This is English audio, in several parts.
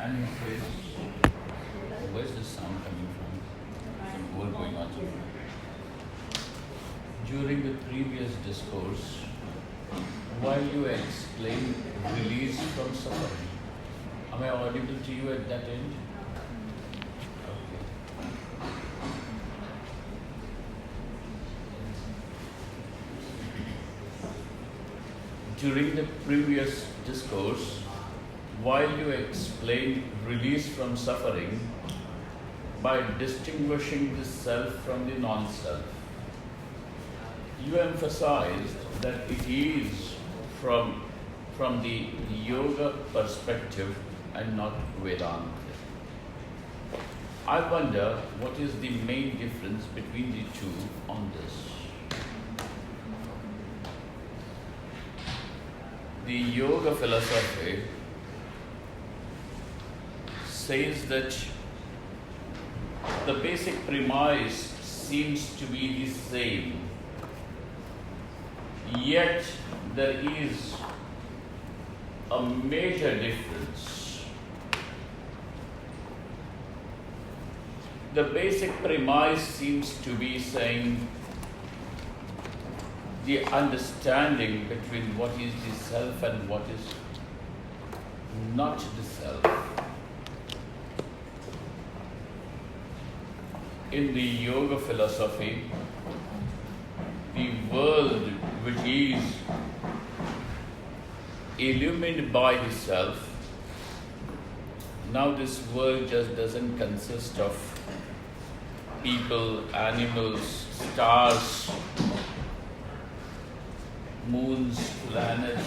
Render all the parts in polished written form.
And he says, where's the sound coming from? Some war going on somewhere. During the previous discourse, while you explained release from suffering, am I audible to you at that end? Okay. During the previous discourse, while you explained release from suffering by distinguishing the self from the non-self, you emphasized that it is from the yoga perspective and not Vedanta. I wonder what is the main difference between the two on this. The yoga philosophy says that the basic premise seems to be the same, yet there is a major difference. The basic premise seems to be saying the understanding between what is the self and what is not the self. In the yoga philosophy, the world which is illumined by the self, now this world just doesn't consist of people, animals, stars, moons, planets.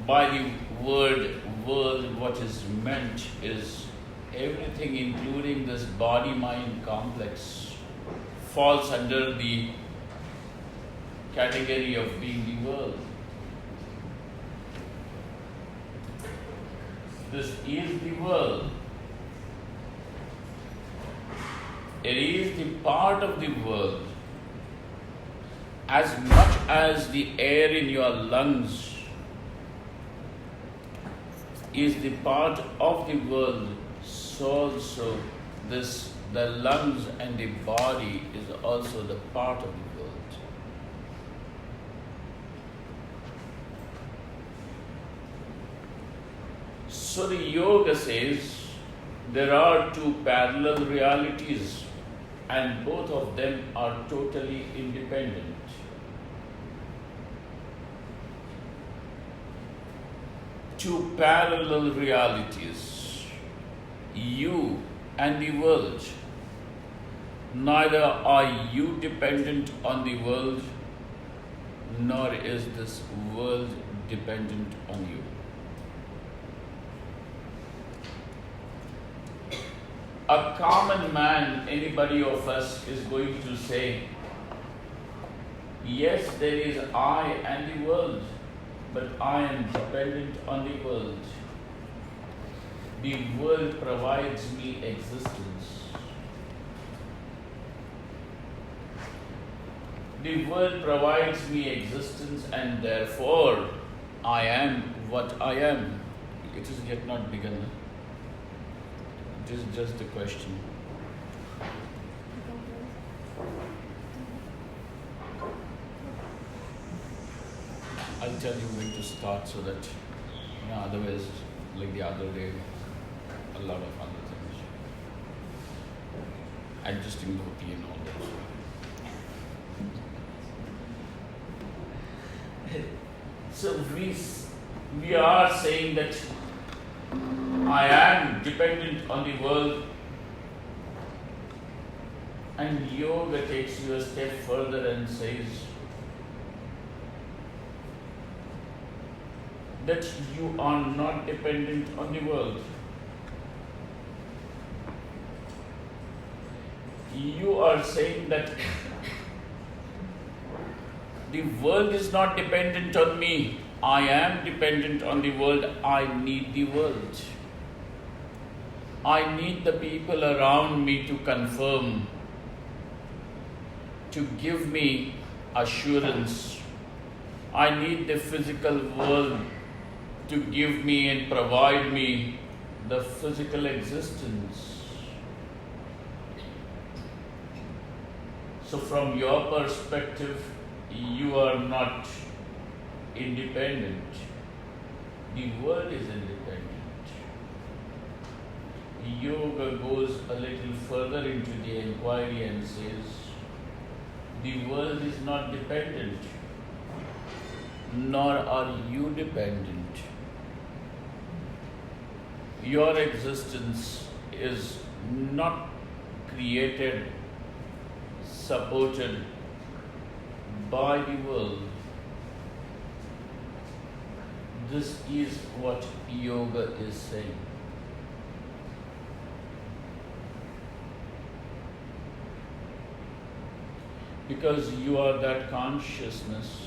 By the word world, what is meant is everything, including this body-mind complex, falls under the category of being the world. This is the world. It is the part of the world as much as the air in your lungs is the part of the world, so also the lungs and the body is also the part of the world. So the yoga says there are two parallel realities and both of them are totally independent. Two parallel realities, you and the world. Neither are you dependent on the world, nor is this world dependent on you. A common man, anybody of us, is going to say, yes, there is I and the world, but I am dependent on the world. The world provides me existence. The world provides me existence, and therefore I am what I am. It is yet not begun. It is just a question. I'll tell you when to start so that, otherwise, like the other day, a lot of other things. Adjusting the tea and all that. So we are saying that I am dependent on the world, and yoga takes you a step further and says that you are not dependent on the world. You are saying that the world is not dependent on me. I am dependent on the world. I need the world. I need the people around me to confirm, to give me assurance. I need the physical world to give me and provide me the physical existence. So from your perspective, you are not independent. The world is independent. Yoga goes a little further into the inquiry and says, the world is not dependent, nor are you dependent. Your existence is not created, supported by the world. This is what yoga is saying. Because you are that consciousness,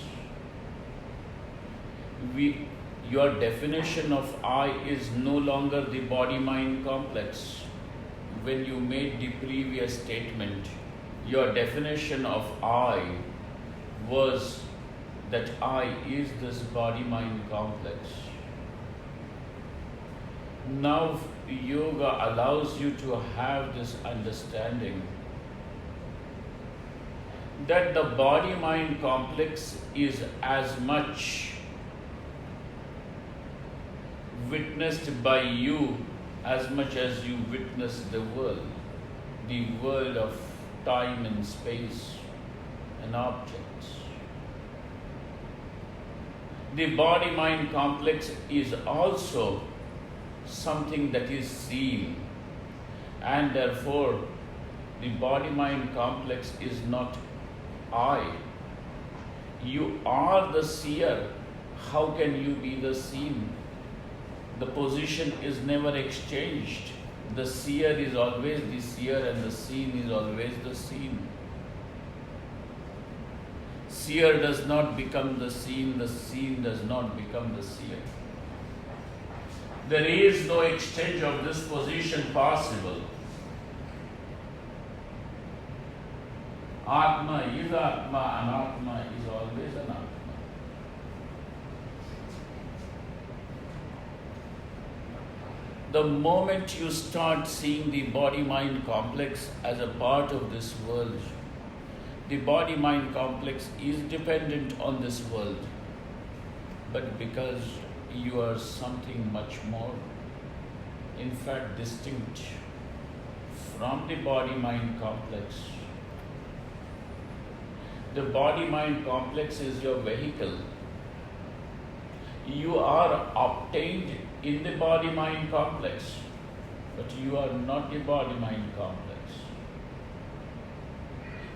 your definition of I is no longer the body-mind complex. When you made the previous statement, your definition of I was that I is this body-mind complex. Now yoga allows you to have this understanding that the body-mind complex is as much witnessed by you as much as you witness the world of time and space and objects. The body-mind complex is also something that is seen, and therefore the body-mind complex is not I. You are the seer. How can you be the seen? The position is never exchanged. The seer is always the seer and the seen is always the seen. Seer does not become the seen does not become the seer. There is no exchange of this position possible. Atma is Atma, Anatma is always Anatma. The moment you start seeing the body-mind complex as a part of this world, the body-mind complex is dependent on this world. But because you are something much more, in fact distinct from the body-mind complex, the body-mind complex is your vehicle. You are obtained in the body-mind complex, but you are not the body-mind complex.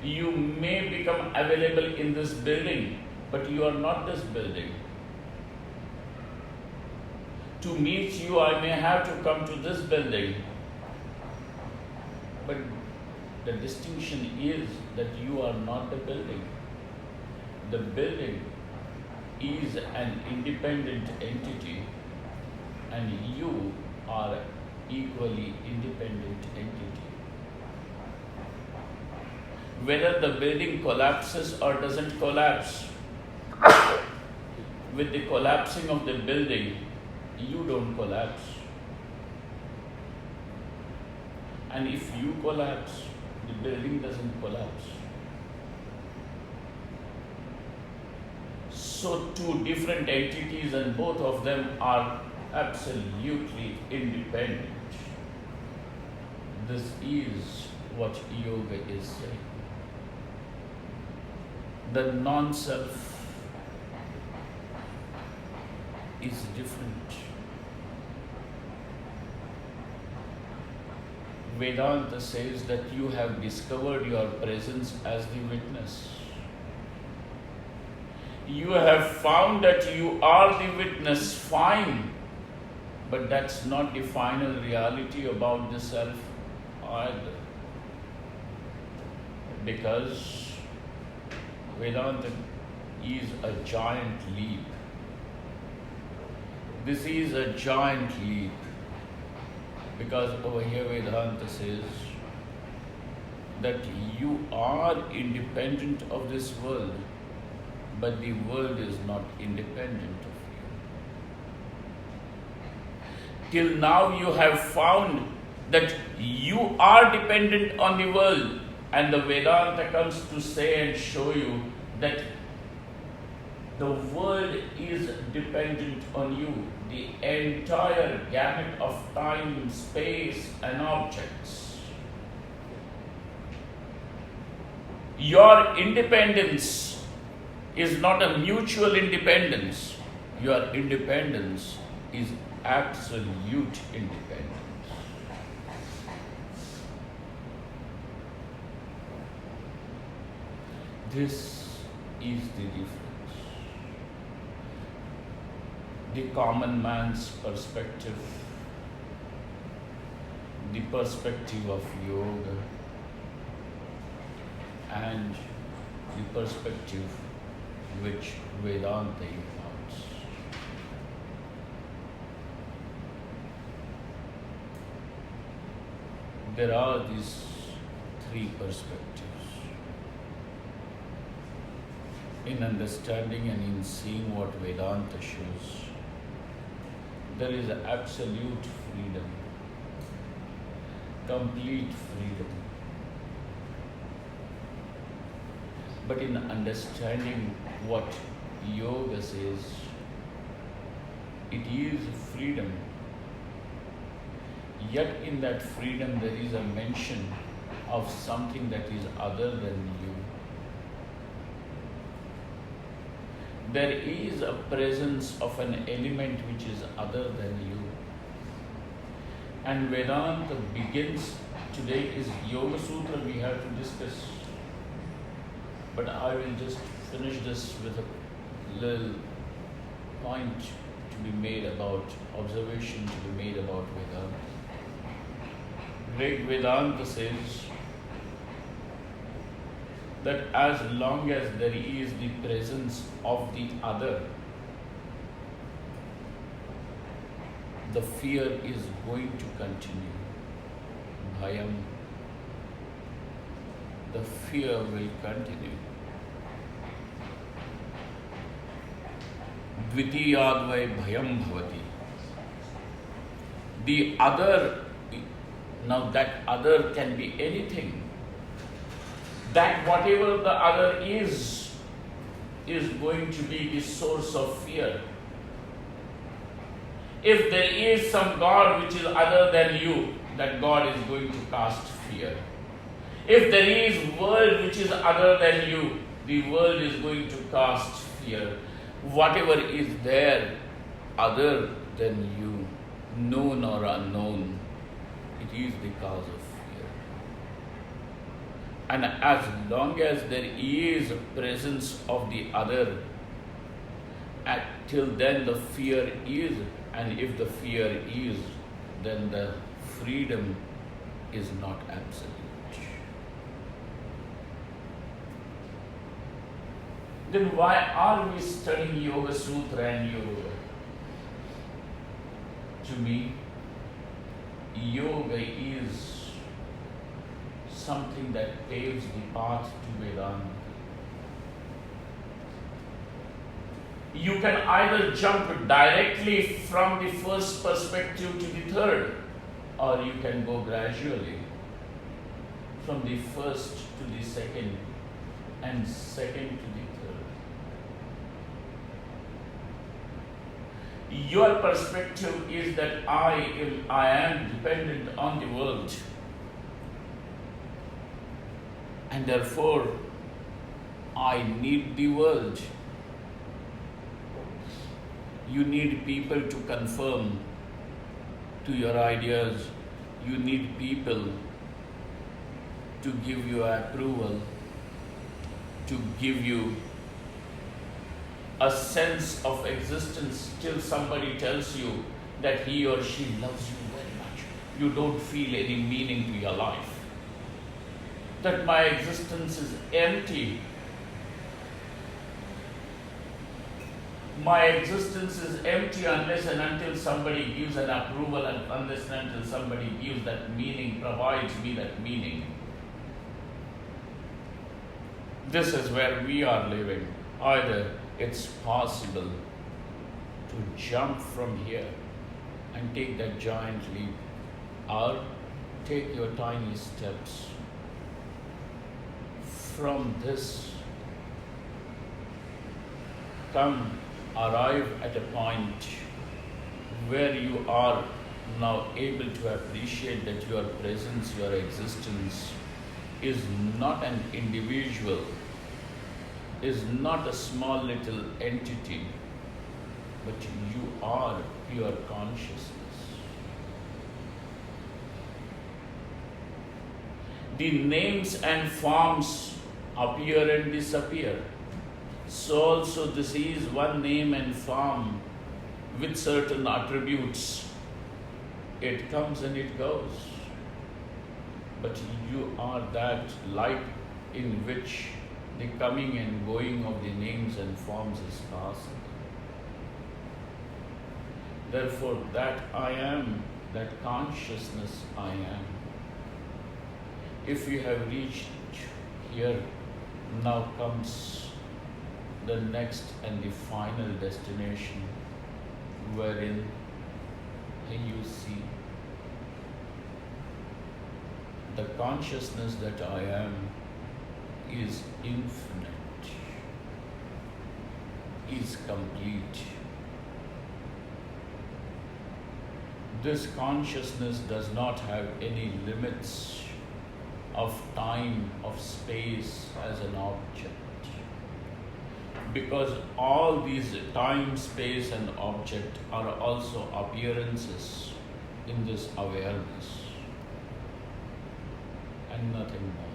You may become available in this building, but you are not this building. To meet you, I may have to come to this building, but the distinction is that you are not the building. The building is an independent entity, and you are equally independent entity. Whether the building collapses or doesn't collapse, with the collapsing of the building, you don't collapse. And if you collapse, the building doesn't collapse. So two different entities and both of them are absolutely independent. This is what yoga is saying. The non-self is different. Vedanta says that you have discovered your presence as the witness. You have found that you are the witness, fine, but that's not the final reality about the self either. Because Vedanta is a giant leap. This is a giant leap. Because over here Vedanta says that you are independent of this world, but the world is not independent of Till now you have found that you are dependent on the world, and the Vedanta comes to say and show you that the world is dependent on you. The entire gamut of time, space, and objects. Your independence is not a mutual independence. Your independence is absolute independence. This is the difference. The common man's perspective, the perspective of yoga, and the perspective which Vedanta imparts. There are these three perspectives. In understanding and in seeing what Vedanta shows, there is absolute freedom, complete freedom. But in understanding what yoga says, it is freedom. Yet in that freedom there is a mention of something that is other than you. There is a presence of an element which is other than you. And Vedanta begins, today is Yoga Sutra we have to discuss. But I will just finish this with a little point to be made about, observation to be made about Vedanta. Great Vedanta says that as long as there is the presence of the other, the fear is going to continue. Bhayam. The fear will continue. Dvitiyadvai bhayam bhavati. The other, now that other can be anything. That whatever the other is going to be the source of fear. If there is some God which is other than you, that God is going to cast fear. If there is world which is other than you, the world is going to cast fear. Whatever is there other than you, known or unknown, it is the cause of fear. And as long as there is presence of the other, till then the fear is, and if the fear is, then the freedom is not absolute. Then why are we studying Yoga Sutra and Yoga? To me, yoga is something that paves the path to Vedanta. You can either jump directly from the first perspective to the third, or you can go gradually from the first to the second and second to the third. Your perspective is that I am dependent on the world, and therefore I need the world. You need people to confirm to your ideas. You need people to give you approval, to give you a sense of existence till somebody tells you that he or she loves you very much. You don't feel any meaning to your life. That my existence is empty. My existence is empty unless and until somebody gives an approval, and unless and until somebody gives that meaning, provides me that meaning. This is where we are living. Either it's possible to jump from here and take that giant leap, or take your tiny steps from this. Come, arrive at a point where you are now able to appreciate that your presence, your existence is not an individual, is not a small little entity, but you are pure consciousness. The names and forms appear and disappear. So also this is one name and form with certain attributes. It comes and it goes. But you are that light in which the coming and going of the names and forms is possible. Therefore, that I am, that consciousness I am. If you have reached here, now comes the next and the final destination, wherein you see the consciousness that I am is infinite, is complete. This consciousness does not have any limits of time, of space as an object. Because all these time, space and object are also appearances in this awareness and nothing more.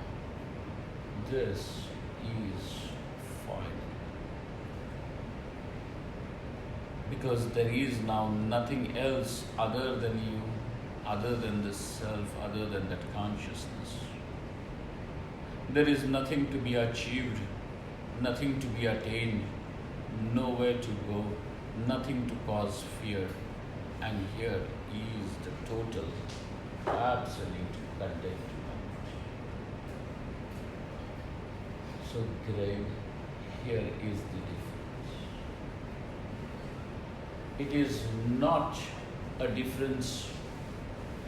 This is final. Because there is now nothing else other than you, other than this self, other than that consciousness. There is nothing to be achieved, nothing to be attained, nowhere to go, nothing to cause fear. And here is the total, absolute contentment. So Greg, here is the difference. It is not a difference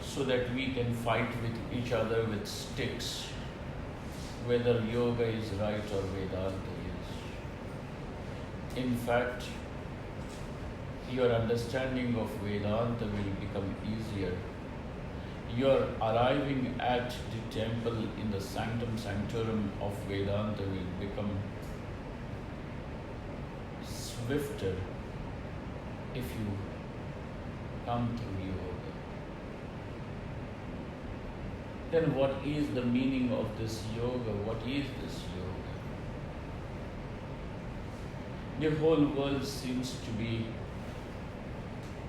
so that we can fight with each other with sticks, whether yoga is right or Vedanta is. In fact, your understanding of Vedanta will become easier. Your arriving at the temple in the sanctum sanctorum of Vedanta will become swifter if you come through yoga. Then what is the meaning of this yoga? What is this yoga? The whole world seems to be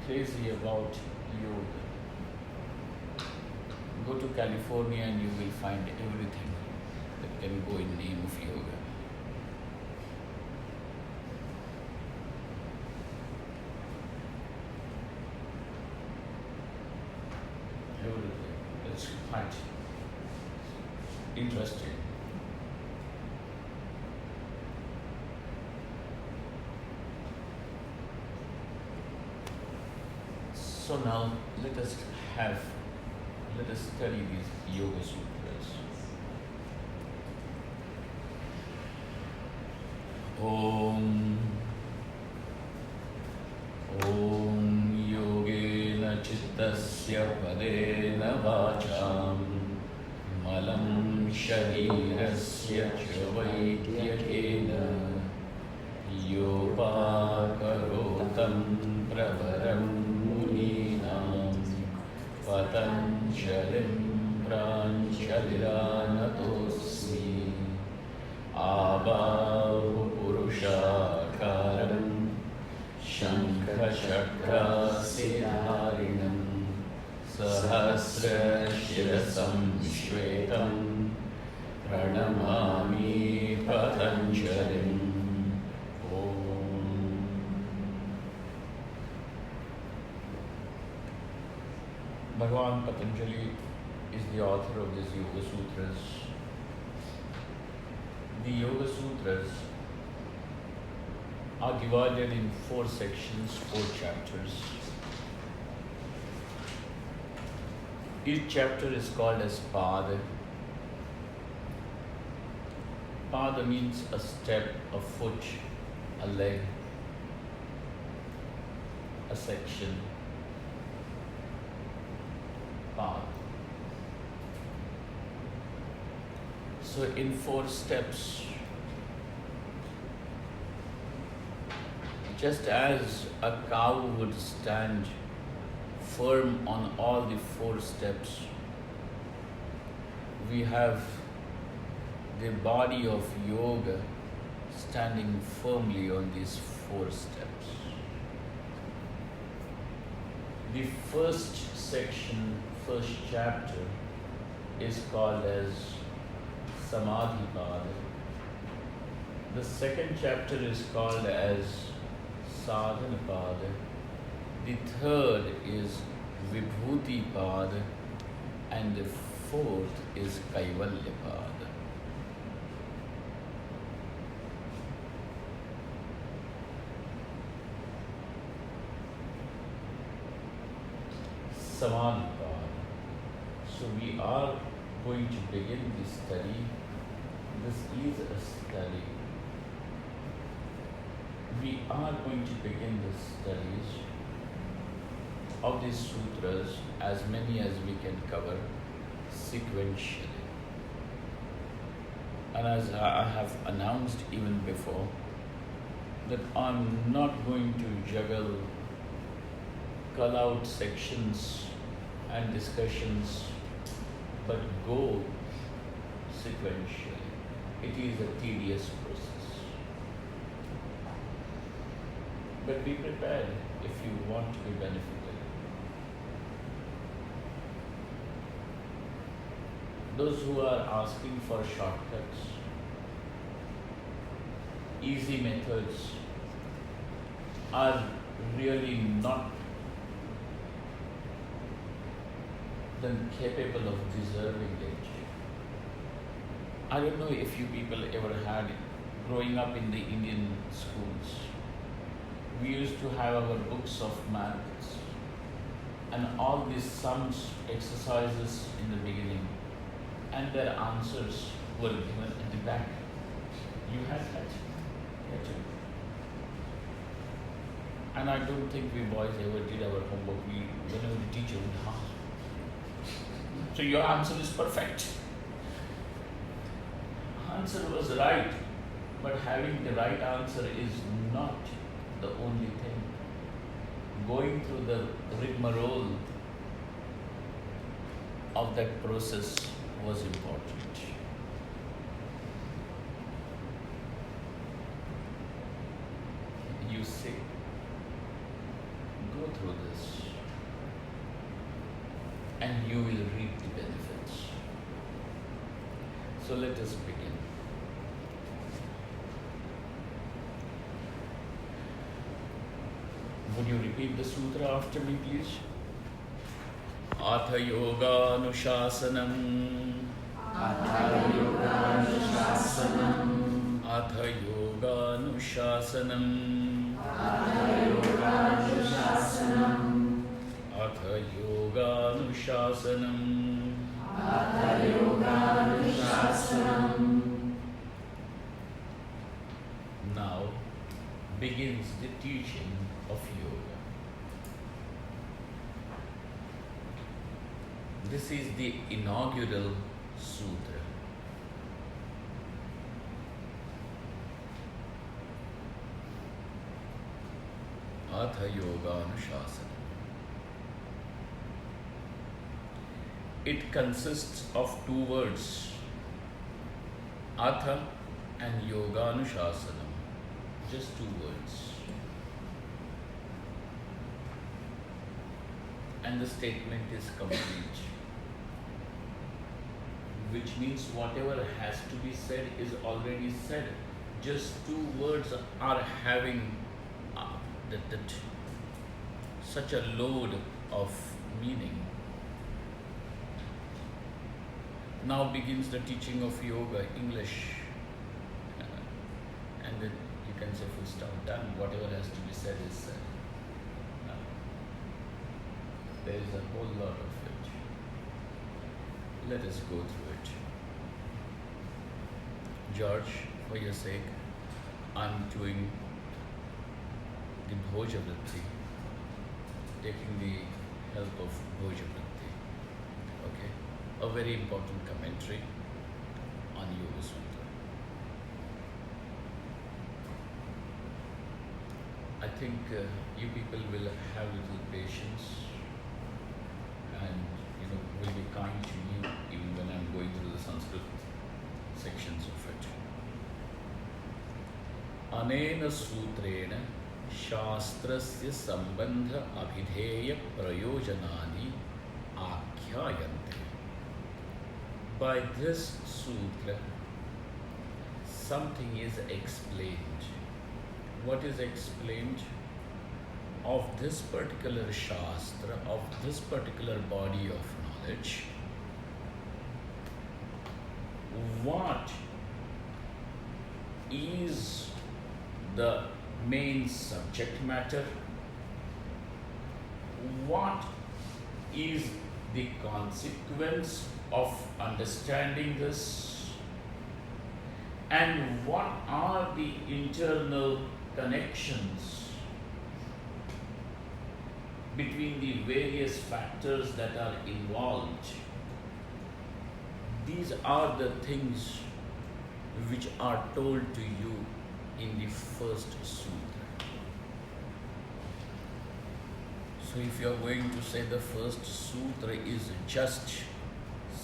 crazy about yoga. Go to California and you will find everything that can go in name of yoga. Everything. It's quite interesting. So now let us study these Yoga Sutras. Om Yogena Chittasya Padena Vacham Malam Sharirasya Chavaidhyakena Yopakarotam Pravaram Muninam Patanjalim Pranchaliranatosmi Abhavu Purushakaram Shankha Chakra Siddharinam Sahasra Shirasam Shvetam Pranamami Patanjalim. Bhagavan Patanjali is the author of these Yoga Sutras. The Yoga Sutras are divided in 4 sections, 4 chapters. Each chapter is called as Pada. Pada means a step, a foot, a leg, a section. Pada. So in 4 steps, just as a cow would stand firm on all the 4 steps, we have the body of yoga standing firmly on these 4 steps. The first section, first chapter is called as Samadhi Pada. The second chapter is called as Sadhana Pada. The third is Vibhuti Pada, and the fourth is Kaivalya Pada. Samadhi Pada. So we are going to begin this study. This is a study. We are going to begin the studies of these sutras, as many as we can cover, sequentially. And as I have announced even before, that I'm not going to juggle call-out sections and discussions, but go sequentially. It is a tedious process. But be prepared if you want to be benefited. Those who are asking for shortcuts, easy methods, are really not then capable of deserving it. I don't know if you people ever had it. Growing up in the Indian schools, we used to have our books of maths and all these sums exercises in the beginning, and their answers were given at the back. You had that? Yeah, too. And I don't think we boys ever did our homework. Whenever the teacher would ask, so your answer is perfect. Answer was right, but having the right answer is not the only thing. Going through the rigmarole of that process was important. You see, go through this and you will reap the benefits. So let us begin. Would you repeat the sutra after me, please? Atha yoga anushasanam. Atha yoga anushasanam. Atha yoga anushasanam. Atha yoga anushasanam. Atha yoga anushasanam. Atha yoga anushasanam. Now begins the teaching of yoga. This is the inaugural sutra. Atha yoga anushasanam. It consists of 2 words, Atha and yoga anushasanam. Just 2 words. And the statement is complete. Which means whatever has to be said is already said. Just 2 words are having such a load of meaning. Now begins the teaching of yoga, English. And then you can say full stop, done. Whatever has to be said is said. There is a whole lot of it. Let us go through it. George, for your sake, I'm doing the Bhoja Vritti, taking the help of Bhoja Vritti. Okay? A very important commentary on Yoga Sutra. I think you people will have little patience and will be kind to me even when I'm going through the Sanskrit sections of it. Anena sutrena shastrasya sambandha abhidheya prayojanani akhyayante. By this sutra, something is explained. What is explained? Of this particular shastra, of this particular body of knowledge, what is the main subject matter? What is the consequence of understanding this? And what are the internal connections between the various factors that are involved? These are the things which are told to you in the first sutra. So if you are going to say the first sutra is just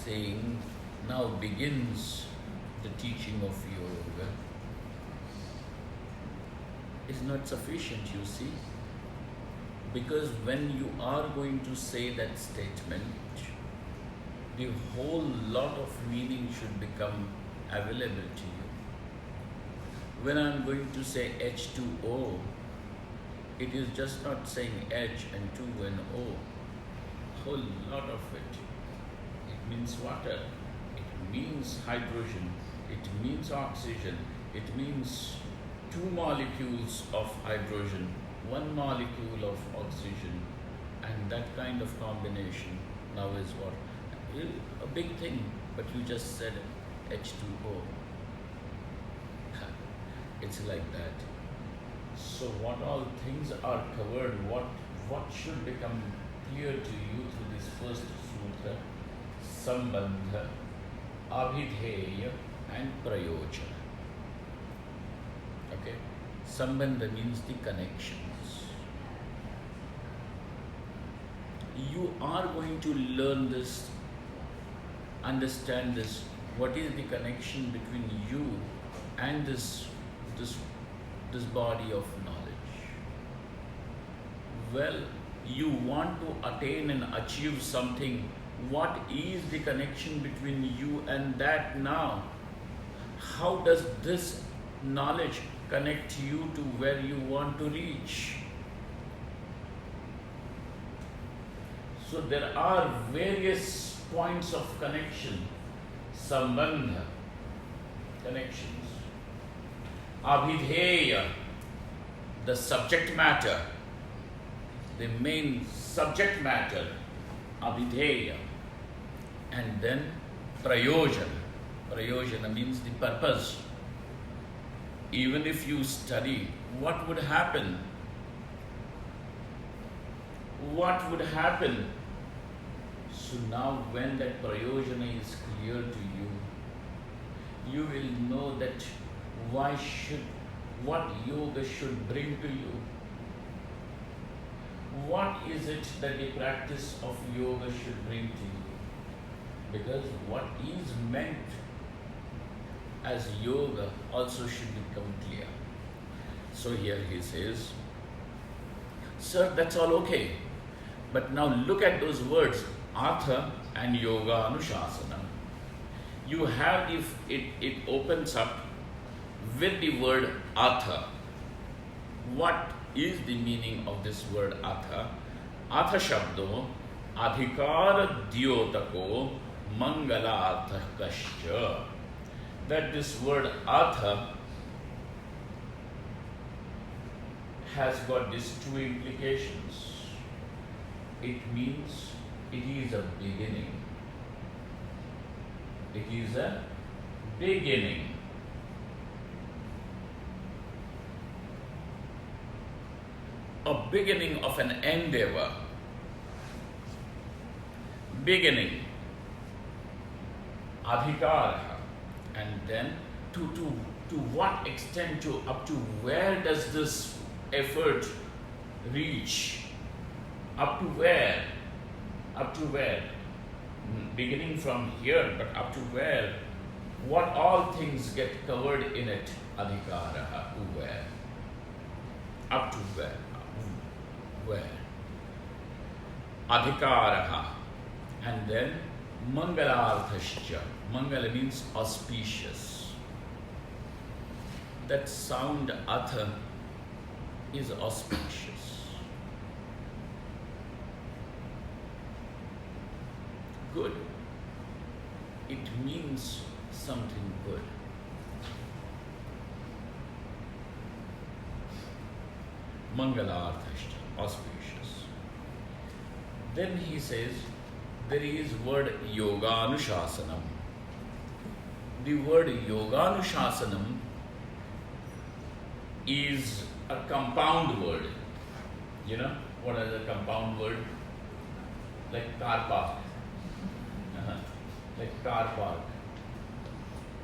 saying, now begins the teaching of yoga, is not sufficient, you see. Because when you are going to say that statement, the whole lot of meaning should become available to you. When I am going to say H2O, it is just not saying H and 2 and O. Whole lot of it. It means water. It means hydrogen. It means oxygen. It means 2 molecules of hydrogen, 1 molecule of oxygen, and that kind of combination now is what? A big thing, but you just said H2O. It's like that. So what all things are covered, what should become clear to you through this first sutra? Sambandha, Abhidheya and Prayojana. Okay? Sambandha means the connections. You are going to learn this, understand this. What is the connection between you and this body of knowledge? Well, you want to attain and achieve something. What is the connection between you and that now? How does this knowledge connect you to where you want to reach? So there are various points of connection, sambandha, connections. Abhidheya, the subject matter, the main subject matter, abhidheya. And then prayojana. Prayojana means the purpose. Even if you study, what would happen? What would happen? So now when that prayojana is clear to you, you will know that what yoga should bring to you. What is it that the practice of yoga should bring to you? Because what is meant as yoga also should become clear. So here he says, sir, that's all okay. But now look at those words, Atha and Yoga Anushasana. You have it opens up with the word Atha. What is the meaning of this word Atha? Atha Shabdo Adhikara Dyotako Mangala Atha Kascha. That this word Atha has got these 2 implications. It means it is a beginning. It is a beginning. A beginning of an endeavor. Beginning. Adhikara. And then to what extent, up to where does this effort reach? Up to where? Up to where? Beginning from here, but up to where? What all things get covered in it? Adhikara. Where? Up to where? Where? Adhikara. And then Mangalarthascha. Mangala means auspicious. That sound atha is auspicious. Good. It means something good. Mangalarthascha, auspicious. Then he says, there is word yoganushasanam. The word yoganushasanam is a compound word. You know what is a compound word? Like car park. Like car park.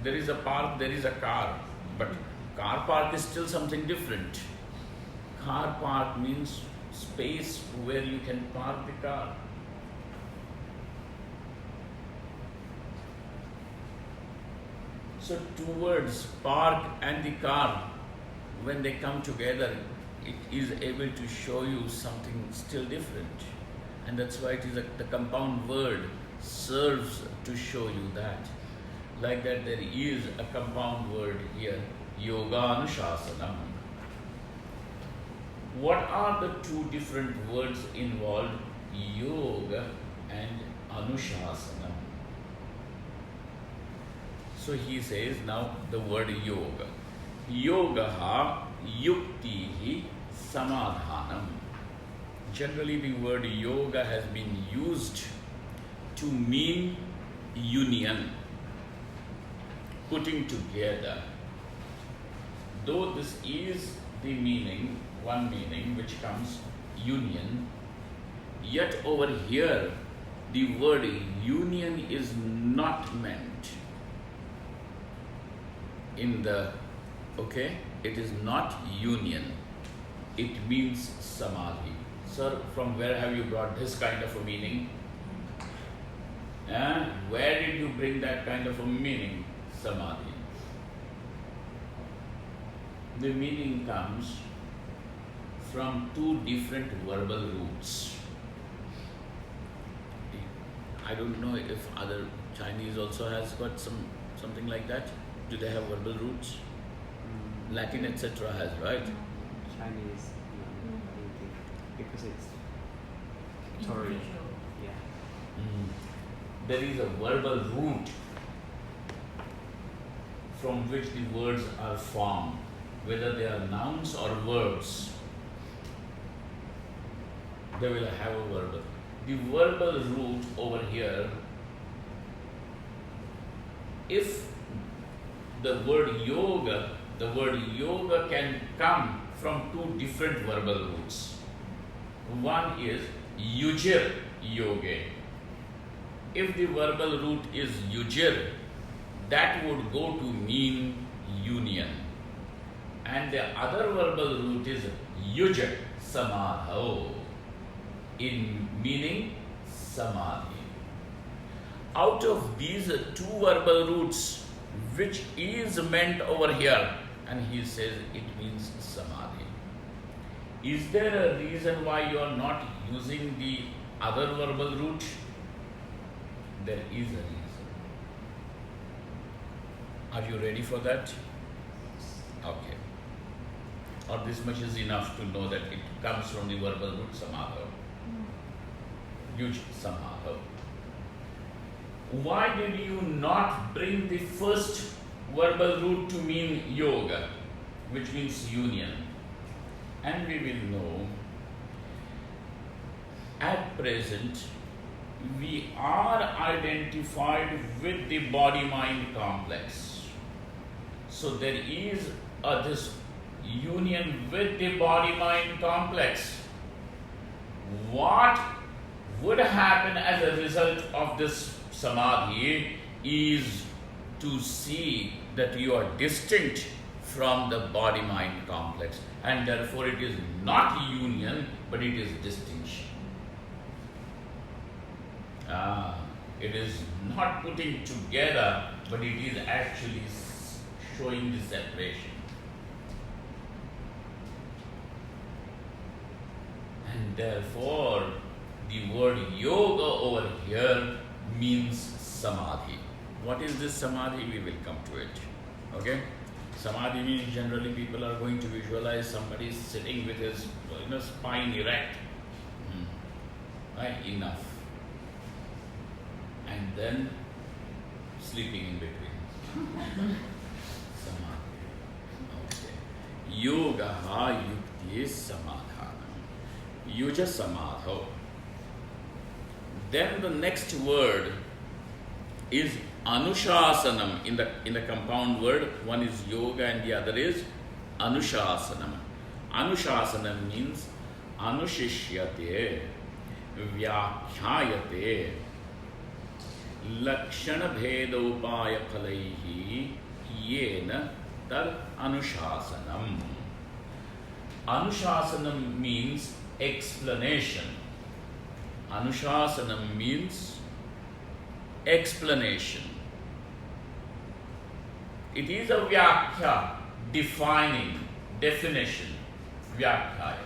There is a park, there is a car, but car park is still something different. Car park means space where you can park the car. So two words, park and the car, when they come together, it is able to show you something still different. And that's why it is the compound word serves to show you that. Like that, there is a compound word here, yoganushasanam. What are the two different words involved? Yoga and anushasana. So he says now the word yoga. Yogaha yuktihi samadhanam. Generally the word yoga has been used to mean union, putting together. Though this is the meaning, one meaning which comes union, yet over here the word union is not meant in the, okay, it is not union, it means samadhi. Sir, from where have you brought this kind of a meaning? And where did you bring that kind of a meaning? Samadhi. The meaning comes from two different verbal roots. I don't know if other Chinese also has got something like that. Do they have verbal roots? Latin, etc. has, right? Chinese, no, I don't think, because it's Victorian. Yeah. There is a verbal root from which the words are formed, whether they are nouns or verbs. They will have a verbal. The verbal root over here, if the word yoga can come from two different verbal roots. One is yujir yoge. If the verbal root is yujir, that would go to mean union. And the other verbal root is yuj samadho, in meaning samadhi. Out of these two verbal roots, which is meant over here, and he says it means samadhi. Is there a reason why you are not using the other verbal root? There is a reason. Are you ready for that? Okay. Or this much is enough to know that it comes from the verbal root samadho. Yuj samadho. Why did you not bring the first verbal root to mean yoga, which means union? And we will know, at present, we are identified with the body-mind complex. So there is this union with the body-mind complex. What would happen as a result of this samadhi is to see that you are distinct from the body-mind complex, and therefore it is not union, but it is distinction. It is not putting together, but it is actually showing the separation. And therefore, the word yoga over here means samadhi. What is this samadhi? We will come to it. Okay? Samadhi means generally people are going to visualize somebody sitting with his spine erect. Right? Enough. And then sleeping in between. Samadhi. Okay. Yoga yukti samadhanam. Yuja samadho. Then the next word is anushasanam. In the compound word, one is yoga and the other is anushasanam. Anushasanam means anushishyate, vyakhyayate, lakshana bheda upaya phalaihi yena tad anushasanam. Anushasanam means explanation. Anushasanam means explanation. It is a vyakhya, defining, definition. Vyakhya.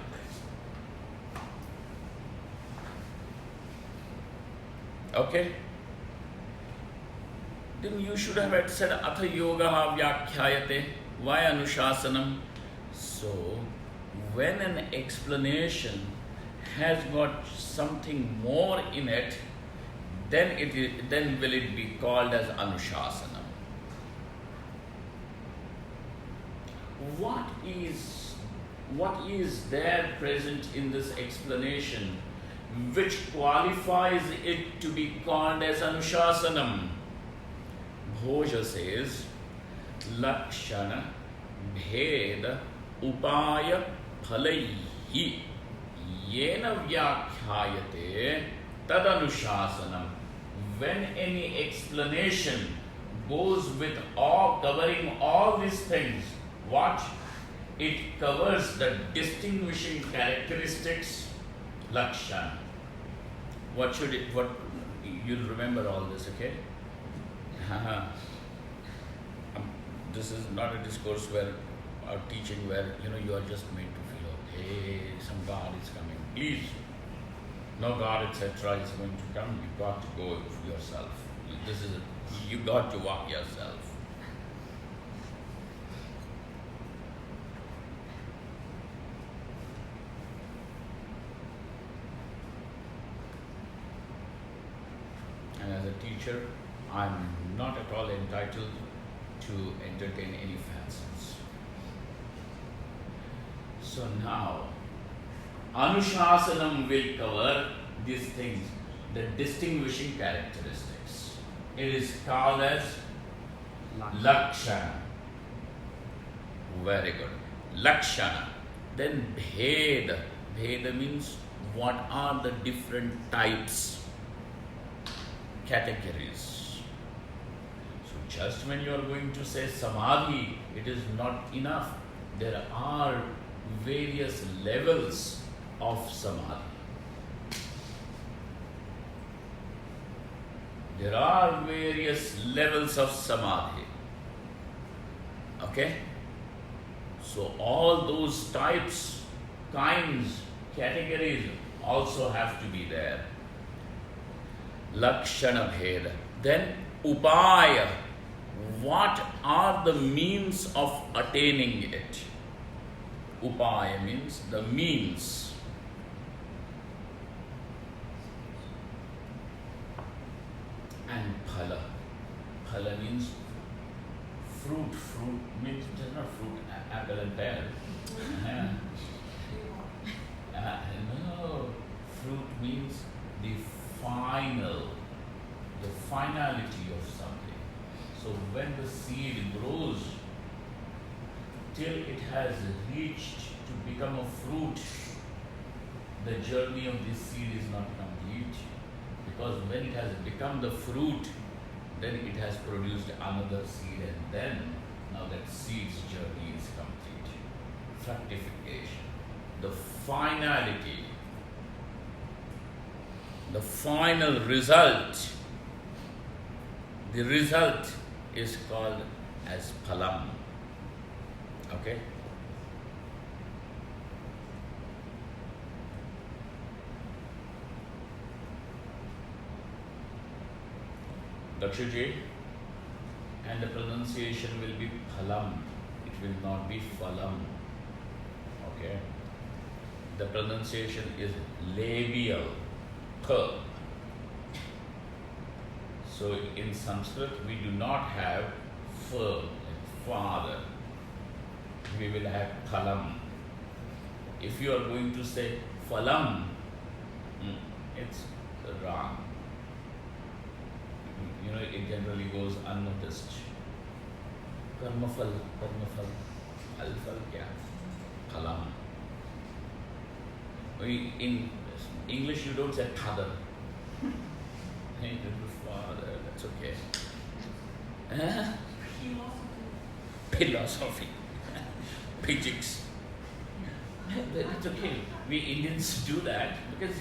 Okay? Then you should have said atha yoga vyakhyayate. Why anushasanam? So, when an explanation has got something more in it, then will it be called as anushasanam. What is there present in this explanation which qualifies it to be called as anushasanam? Bhoja says, lakshana bheda upaya phalaihi yena vyakhyayate tad anushasanam. When any explanation goes with covering all these things, what? It covers the distinguishing characteristics, lakshana. What you'll remember all this, okay? This is not a discourse where or teaching where you are just made to feel okay, some God is coming. Please, no God, etc. is going to come. You got to go yourself. You got to walk yourself. And as a teacher, I'm not at all entitled to entertain any fancies. So now, Anushasanam will cover these things, the distinguishing characteristics. It is called as Lakshana. Very good. Lakshana. Then Bheda. Bheda means what are the different types, categories. So just when you are going to say Samadhi, it is not enough. There are various levels of Samadhi. There are various levels of Samadhi. Okay? So all those types, kinds, categories also have to be there. Lakshana Bheda. Then Upaya. What are the means of attaining it? Upaya means the means. And Phala. Phala means fruit. Fruit means it is not fruit, apple and pear. No, fruit means the finality of something. So when the seed grows till it has reached to become a fruit, the journey of this seed is not complete, because when it has become the fruit, then it has produced another seed, and then now that seed's journey is complete. Fructification, the finality, the final result, the result is called as phalam. Okay? Dakshaji, and the pronunciation will be phalam, it will not be phalam. Okay? The pronunciation is labial, pha. So in Sanskrit we do not have fa, like father. We will have phalam. If you are going to say phalam, it's wrong. You know, it generally goes unnoticed. Karmafal, alfal kya? Phalam. In English you don't say father. Father, that's okay. Philosophy. Physics. It's okay. We Indians do that because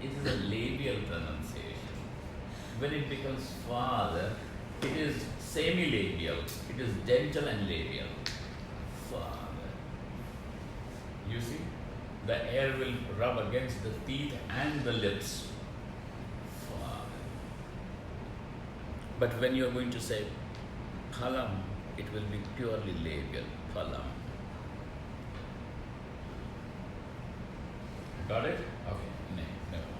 it is a labial pronunciation. When it becomes father, it is semi-labial. It is dental and labial. Father. You see? The air will rub against the teeth and the lips. Father. But when you are going to say phalam, it will be purely labial. Phalam. Got it? Okay. No, never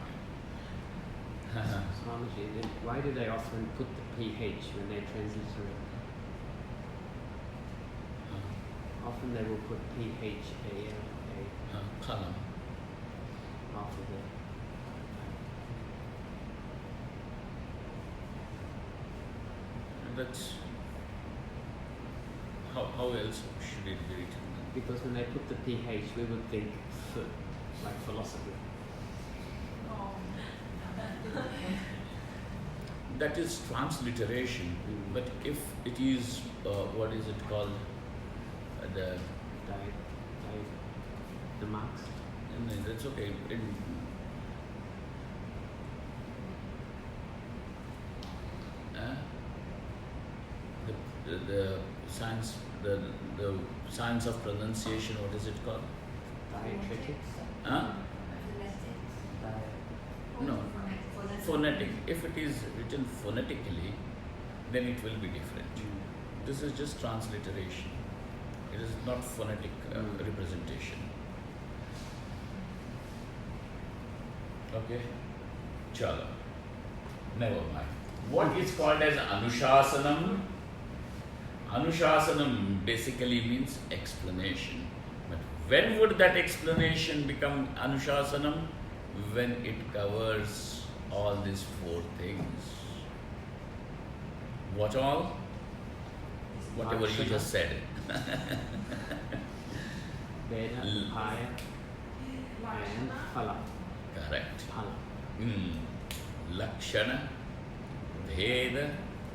mind. Swamiji, why do they often put the PH when they transliterate? Often they will put PHALA Phalam. after the. That's how else should it be written? Because when they put the PH, we would think like philosophy. That is transliteration. But if it is, what is it called? The marks. No, that's okay. The science, the science of pronunciation. What is it called? Diacritics. Huh? No. Phonetic. If it is written phonetically, then it will be different. This is just transliteration. It is not phonetic representation. Okay? Chala. Never mind. What is called as Anushasanam? Anushasanam basically means explanation. But when would that explanation become Anushasanam? When it covers all these four things. What all? Whatever you just said. Veda, Upaya, and Phala. Correct. Phala. Lakshana, Veda,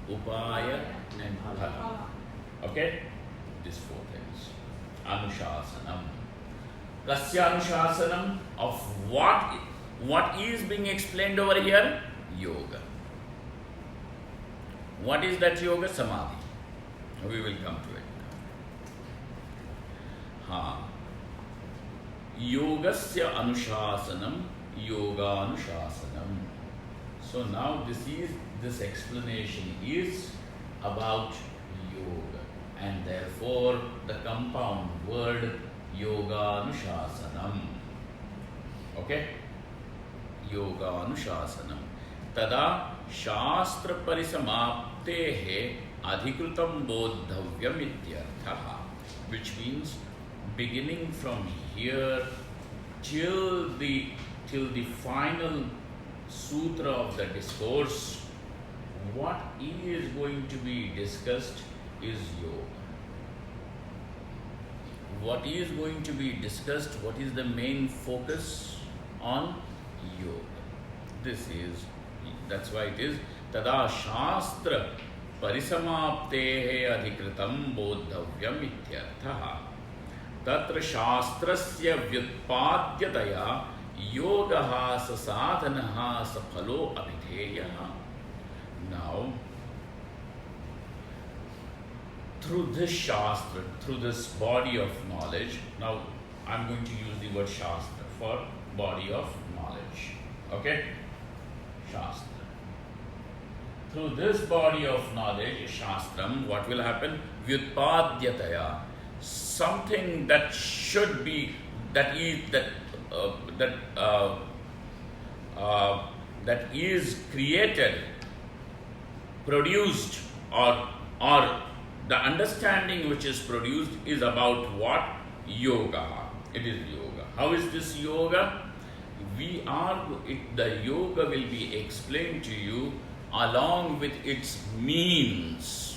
Upaya, and Phala. Okay? These four things. Anushasanam. Kasya Anushasanam? Of what? What is being explained over here? Yoga. What is that yoga? Samadhi. We will come to it. Yogasya Anushasanam, Yoga Anushasanam. So now this explanation is about yoga, and therefore the compound word Yoga Anushasanam. Okay? Yoga Anushasanam. Tada Shastra Parisamaptehe Adhikrutam Bodhavyam Ityarthaha, which means beginning from here till the final Sutra of the Discourse, what is going to be discussed is yoga. What is going to be discussed, what is the main focus on yoga? That's why it is tada shastra parisamaptehe adhikritam bodhavyam ityarthaha. Tatra shastrasya vyutpadyataya yogaha sasadhanaha saphalo abhideyaha. Now, through this shastra, through this body of knowledge, now I'm going to use the word shastra for body of knowledge. Okay? Shastra. Through this body of knowledge, shastram, what will happen? Vyutpadyataya. Something that should be, that is created, produced, or the understanding which is produced is about what? Yoga. It is yoga. How is this yoga? The yoga will be explained to you along with its means.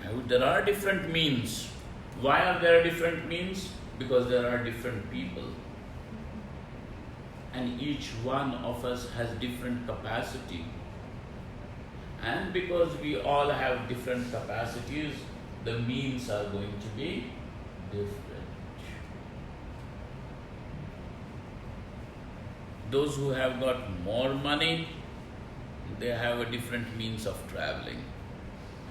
Now, there are different means. Why are there different means? Because there are different people. And each one of us has different capacity. And because we all have different capacities, the means are going to be different. Those who have got more money, they have a different means of traveling.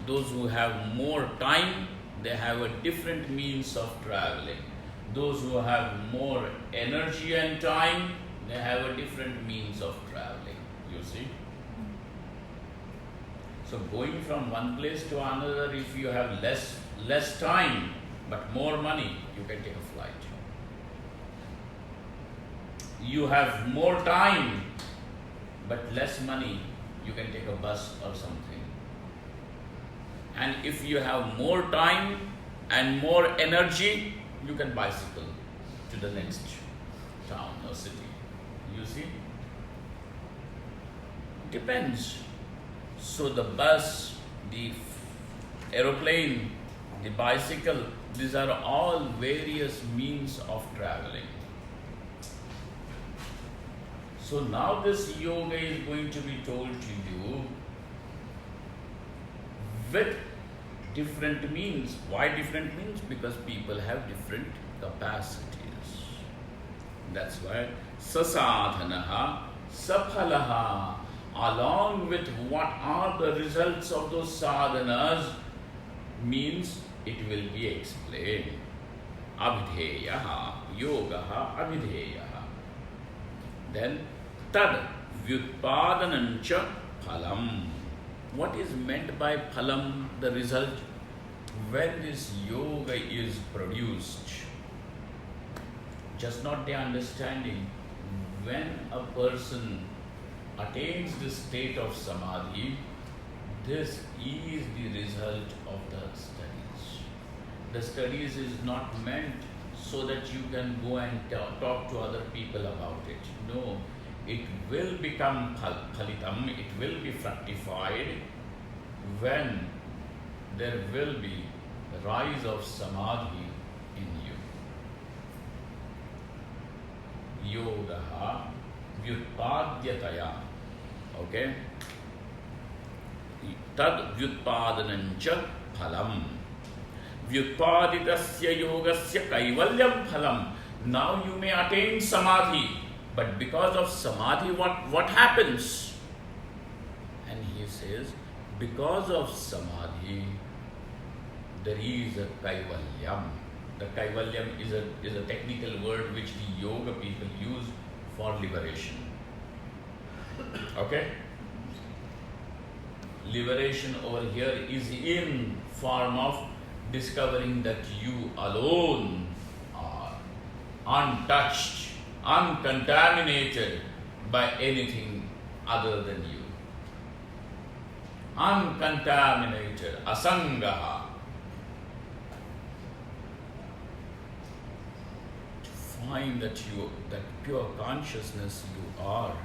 Those who have more time, they have a different means of traveling. Those who have more energy and time, they have a different means of traveling. You see? So going from one place to another, if you have less time but more money, you can take a flight. You have more time but less money, you can take a bus or something. And if you have more time and more energy, you can bicycle to the next town or city. You see? Depends. So the bus, the aeroplane, the bicycle, these are all various means of traveling. So now this yoga is going to be told to you with different means. Why different means? Because people have different capacities. That's why sasadhanaha, saphalaha, along with what are the results of those sadhanas, means it will be explained. Abhideyaha, yogaha, abhideyaha. Then tad vyutpadanancha phalam. What is meant by phalam, the result? When this yoga is produced, just not the understanding, when a person attains the state of samadhi, this is the result of the studies. The studies is not meant so that you can go and talk to other people about it. No, it will become phalitam, it will be fructified when there will be the rise of samadhi in you. Yogaha vyutpadyataya. Okay? Tad vyutpadanancha phalam. Vyutpaditasya yogasya kaivalyam phalam. Now you may attain samadhi, but because of samadhi, what happens? And he says, because of samadhi, there is a kaivalyam. The kaivalyam is a technical word which the yoga people use for liberation. Okay? Liberation over here is in form of discovering that you alone are untouched, uncontaminated by anything other than you. Uncontaminated, asangaha. To find that pure consciousness you are,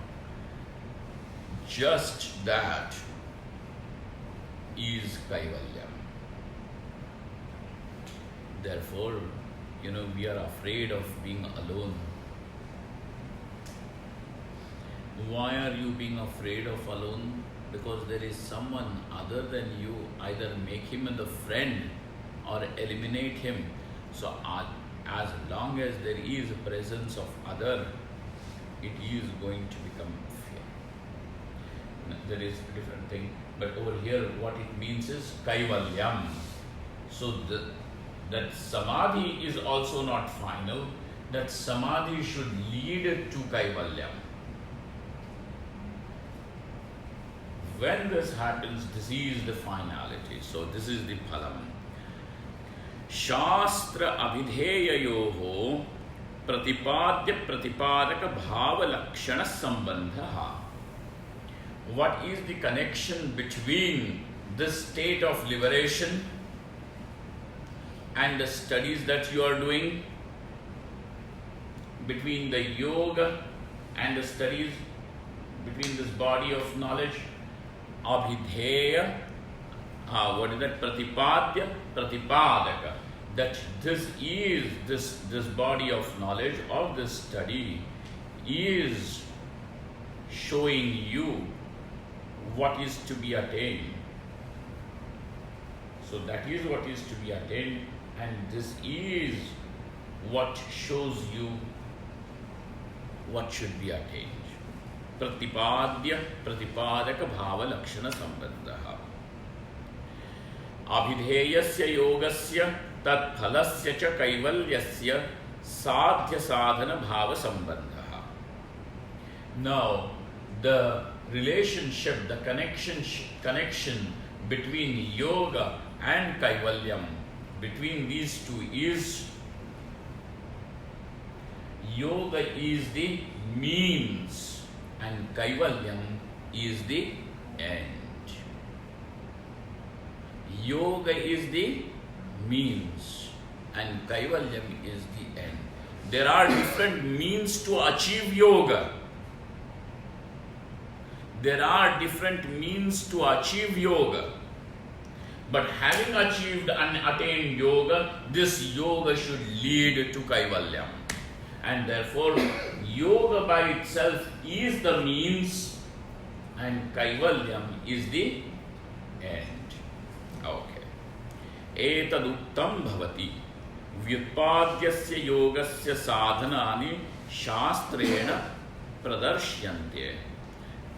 just that is Kaivalyam. Therefore, we are afraid of being alone. Why are you being afraid of alone? Because there is someone other than you. Either make him the friend or eliminate him. So as long as there is a presence of other, it is going to become fear. There is a different thing. But over here, what it means is Kaivalyam. So that Samadhi is also not final. That Samadhi should lead to Kaivalyam. When this happens, this is the finality. So this is the phalam. Shastra abhidheyayoho pratipadya pratipadaka bhava lakshana sambandha. What is the connection between this state of liberation and the studies that you are doing? Between the yoga and the studies, between this body of knowledge? Abhidheya, what is that? Pratipadya, pratipadaka. That this body of knowledge or this study is showing you what is to be attained. So that is what is to be attained, and this is what shows you what should be attained. Pratipadya pratipadaka bhava lakshana sambandha. Abhidheyasya yogasya tat phalasya cha kaivalyasya sadhya sadhana bhava sambandha. Now, the relationship, the connection between yoga and kaivalyam, between these two is yoga is the means and kaivalyam is the end. Yoga is the means and kaivalyam is the end. There are different means to achieve yoga. There are different means to achieve yoga. But having achieved and attained yoga, this yoga should lead to kaivalyam. And therefore, yoga by itself is the means and kaivalyam is the end. Okay. Etaduktam bhavati vyutpadyasya yogasya sadhanani shastrena pradarshyante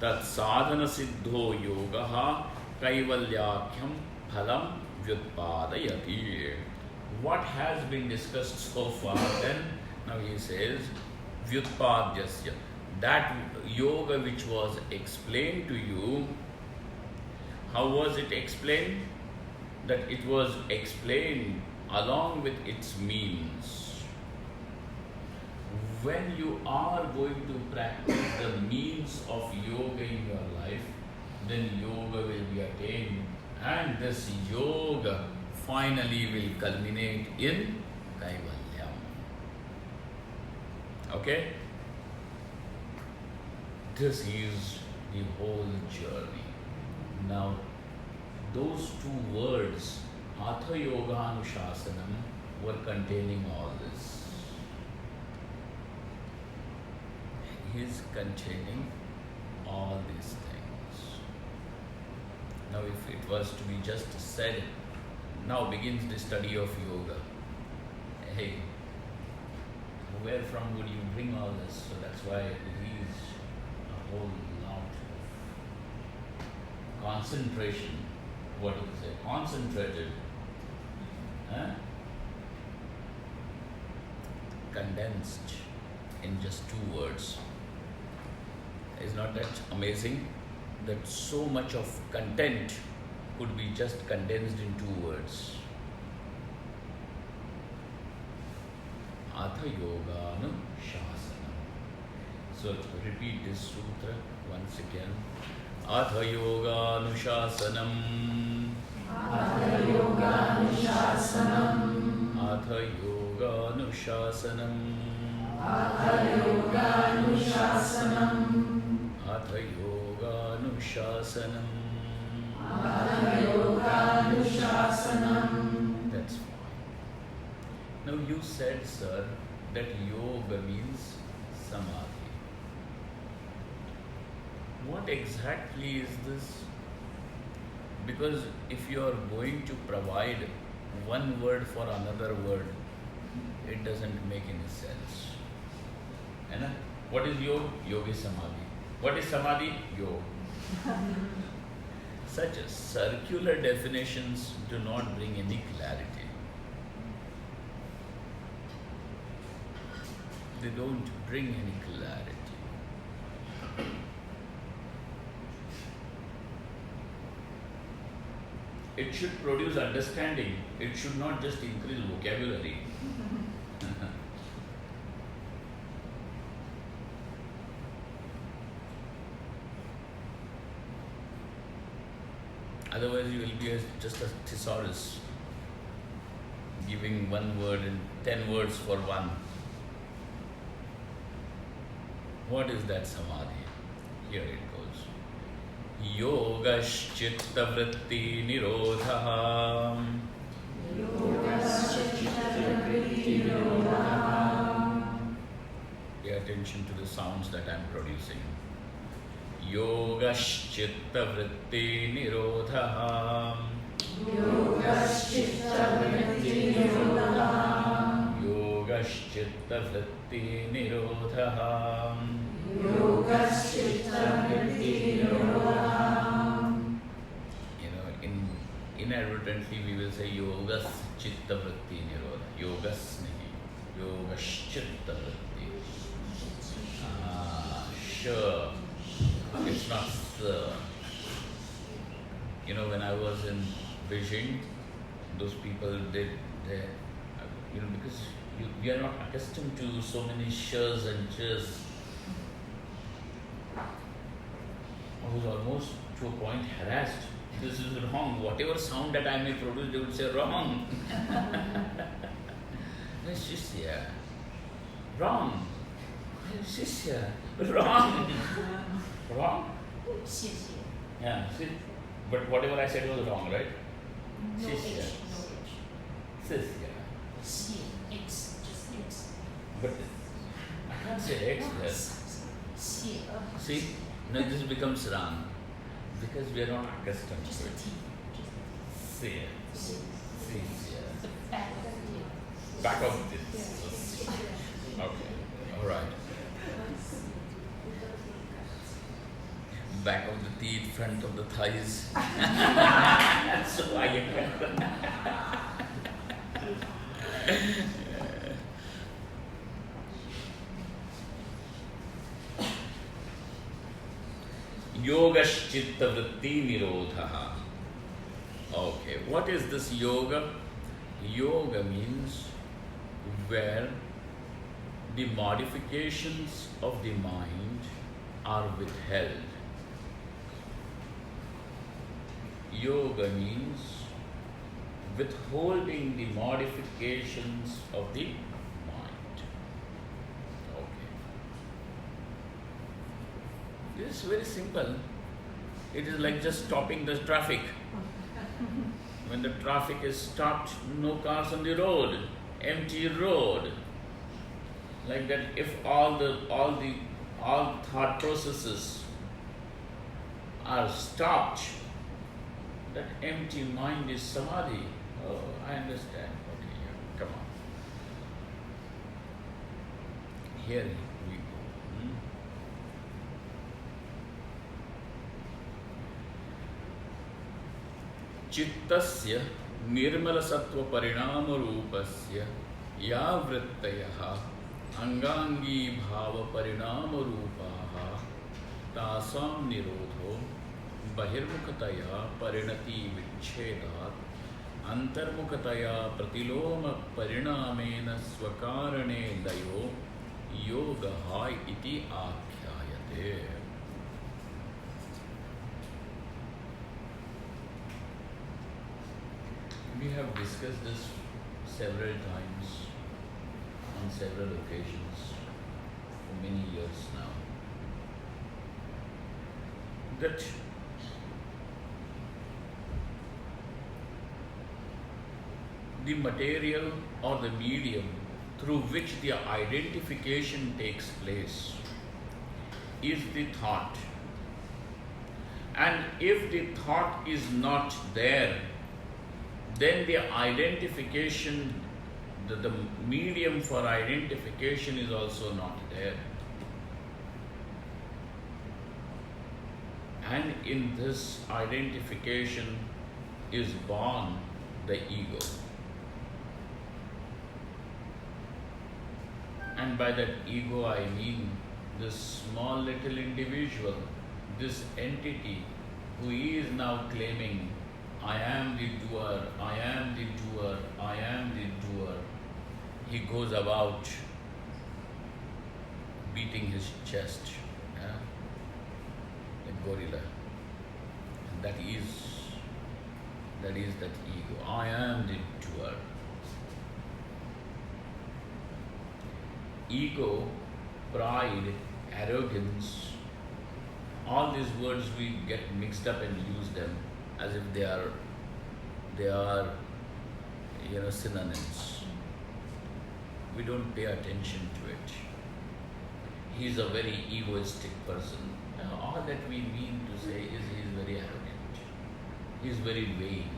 tat sadhana siddho yogaha kaivalyakyam phalam vyutpadayati. What has been discussed so far then? Now he says, Vyutpadyasya, that yoga which was explained to you, how was it explained? That it was explained along with its means. When you are going to practice the means of yoga in your life, then yoga will be attained, and this yoga finally will culminate in Kaivalyam. Okay? This is the whole journey. Now, those two words, Atha Yoga Anushasanam, were containing all this. He is containing all these things. Now, if it was to be just said, now begins the study of yoga. Hey, where from would you bring all this? So that's why it is a whole lot of concentration. What do you say? Concentrated. Condensed in just 2 words. Is not that amazing? That so much of content could be just condensed in 2 words. Atha Yoga Anushasanam. So repeat this sutra once again. Atha Yoga Anushasanam. Atha Yoga Anushasanam. Atha Yoga Anushasanam. Atha Yoga Anushasanam. Atha Yoga Anushasanam. Anushasanam. Anushasanam. That's fine. Now you said, sir, that yoga means samadhi. What exactly is this? Because if you are going to provide one word for another word, it doesn't make any sense. Right? What is yoga? Yoga is samadhi. What is samadhi? Yoga. Such circular definitions do not bring any clarity. They don't bring any clarity. It should produce understanding. It should not just increase vocabulary. Otherwise, you will be just a thesaurus, giving one word and 10 words for one. What is that samadhi? Here it goes. Yogaschitta vritti nirodha. Pay attention to the sounds that I am producing. Yogaschitta vritti nirodha. Yogaschitta vritti nirodha. Yogaschitta vritti nirodha. Yogaschitta vritti nirodha. Inadvertently we will say yogas chitta vritti nirodha. Yogas nahi. Yogaschitta vritti. Sure. It's not the. When I was in Beijing, those people did, because we are not accustomed to so many sh's and ch's. I was almost to a point harassed. This is wrong. Whatever sound that I may produce, they would say wrong. Shishya. Wrong. Shishya. Wrong. Wrong? Yeah, see? But whatever I said was wrong, right? No Shishya. H. Shishya. C. X. Just X. But I can't say X there. C. See? No, this becomes wrong. Because we are not accustomed Just to a it. T. See it. C. See it. The back of the Back of this. Okay. Alright. Back of the teeth, front of the thighs. So Iyengar. Yogaschitta vritti nirodha. Okay, what is this yoga? Yoga means where the modifications of the mind are withheld. Yoga means withholding the modifications of the mind. Okay. This is very simple. It is like just stopping the traffic. When the traffic is stopped, no cars on the road, empty road. Like that, if all thought processes are stopped, that empty mind is samadhi. Oh, I understand. Okay, yeah, come on. Here we go. Chittasya nirmala sattva parinama rupasya ya vrittayah angangi bhava parinama rupaha tasam nirodho bahirmukhataya parinati vichchedat antarmukhataya pratiloma parinamena swakarane layo yogaha iti akhyayate. We have discussed this several times on several occasions for many years now. That the material or the medium through which the identification takes place is the thought. And if the thought is not there, then the identification, the medium for identification is also not there. And in this identification is born the ego. And by that ego I mean this small little individual, this entity who is now claiming, I am the doer, I am the doer, I am the doer. He goes about beating his chest, like gorilla. And that is that ego. I am the doer. Ego, pride, arrogance, all these words we get mixed up and use them as if they are synonyms. We don't pay attention to it. He is a very egoistic person. All that we mean to say is he is very arrogant. He is very vain.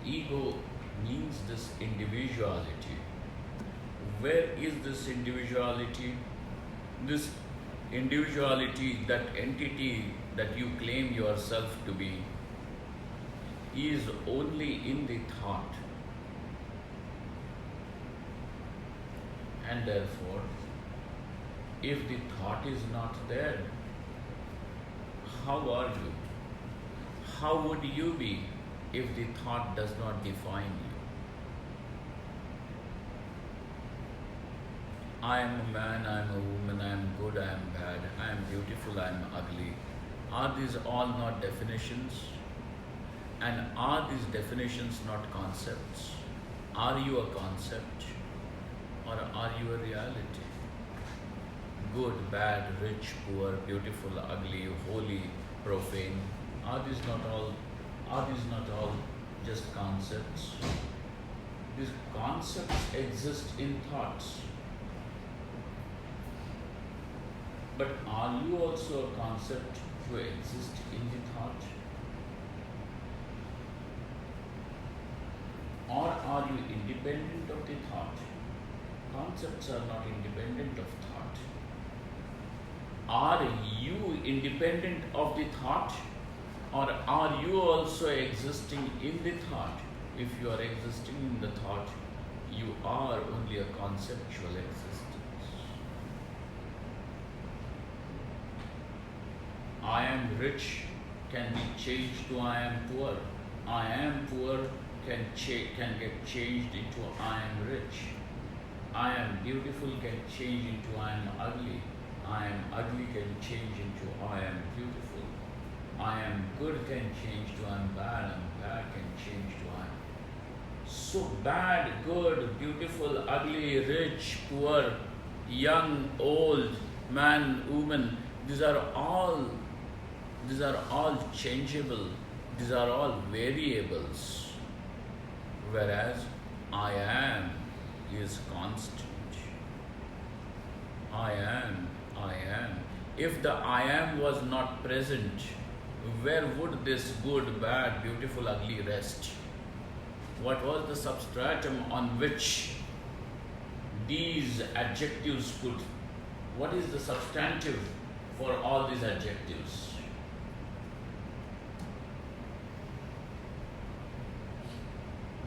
Ego means this individuality. Where is this individuality? This individuality, that entity that you claim yourself to be, is only in the thought. And therefore, if the thought is not there, how are you? How would you be if the thought does not define you? I am a man, I am a woman, I am good, I am bad, I am beautiful, I am ugly. Are these all not definitions? And are these definitions not concepts? Are you a concept or are you a reality? Good, bad, rich, poor, beautiful, ugly, holy, profane. Are these not all just concepts? These concepts exist in thoughts. But are you also a concept who exists in the thought? Or are you independent of the thought? Concepts are not independent of thought. Are you independent of the thought? Or are you also existing in the thought? If you are existing in the thought, you are only a conceptual existence. I am rich can be changed to I am poor. I am poor can get changed into I am rich. I am beautiful can change into I am ugly. I am ugly can change into I am beautiful. I am good can change to I am bad, and bad can change to I am. So bad, good, beautiful, ugly, rich, poor, young, old, man, woman, these are all changeable, these are all variables. Whereas I am is constant. I am. If the I am was not present, where would this good, bad, beautiful, ugly rest? What was the substratum on which these adjectives could? What is the substantive for all these adjectives?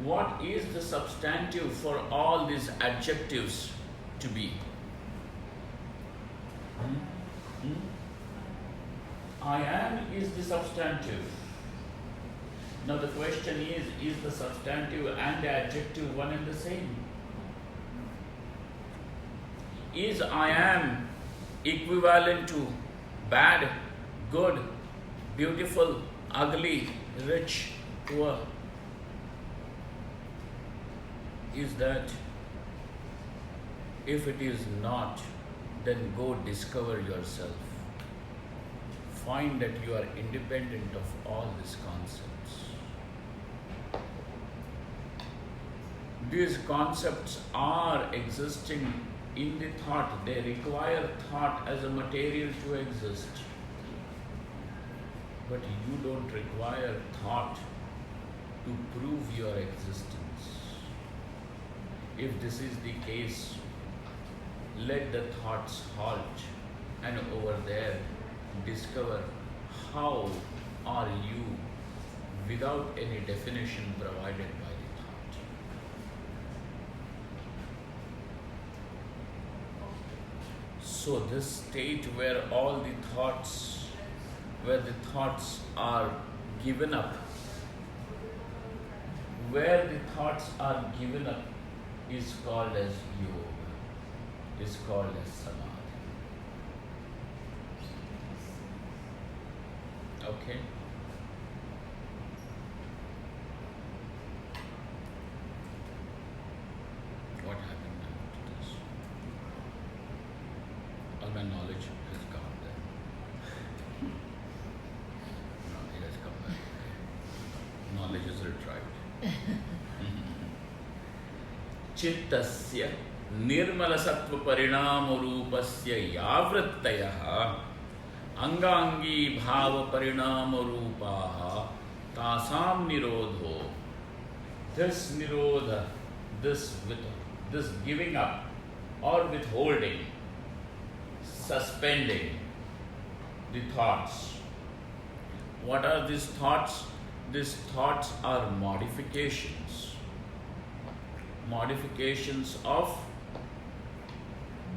What is the substantive for all these adjectives to be? I am is the substantive. Now the question is the substantive and the adjective one and the same? Is I am equivalent to bad, good, beautiful, ugly, rich, poor? Is that? If it is not, then go discover yourself. find that you are independent of all these concepts. These concepts are existing in the thought. They require thought as a material to exist. But you don't require thought to prove your existence. If this is the case, let the thoughts halt and over there discover how are you without any definition provided by the thought. So this state where all the thoughts, where the thoughts are given up, where the thoughts are given up is called as yoga, is called as samadhi. Okay? What happened now to this? All my knowledge has gone there. No, it has come back. Knowledge is retrieved. Chittasya nirmalasattva parinamu rupasya yavrittayah angangi bhava parinamu rupaha tasam nirodho. This nirodha, this giving up or withholding, suspending the thoughts. What are these thoughts? These thoughts are modifications. Modifications of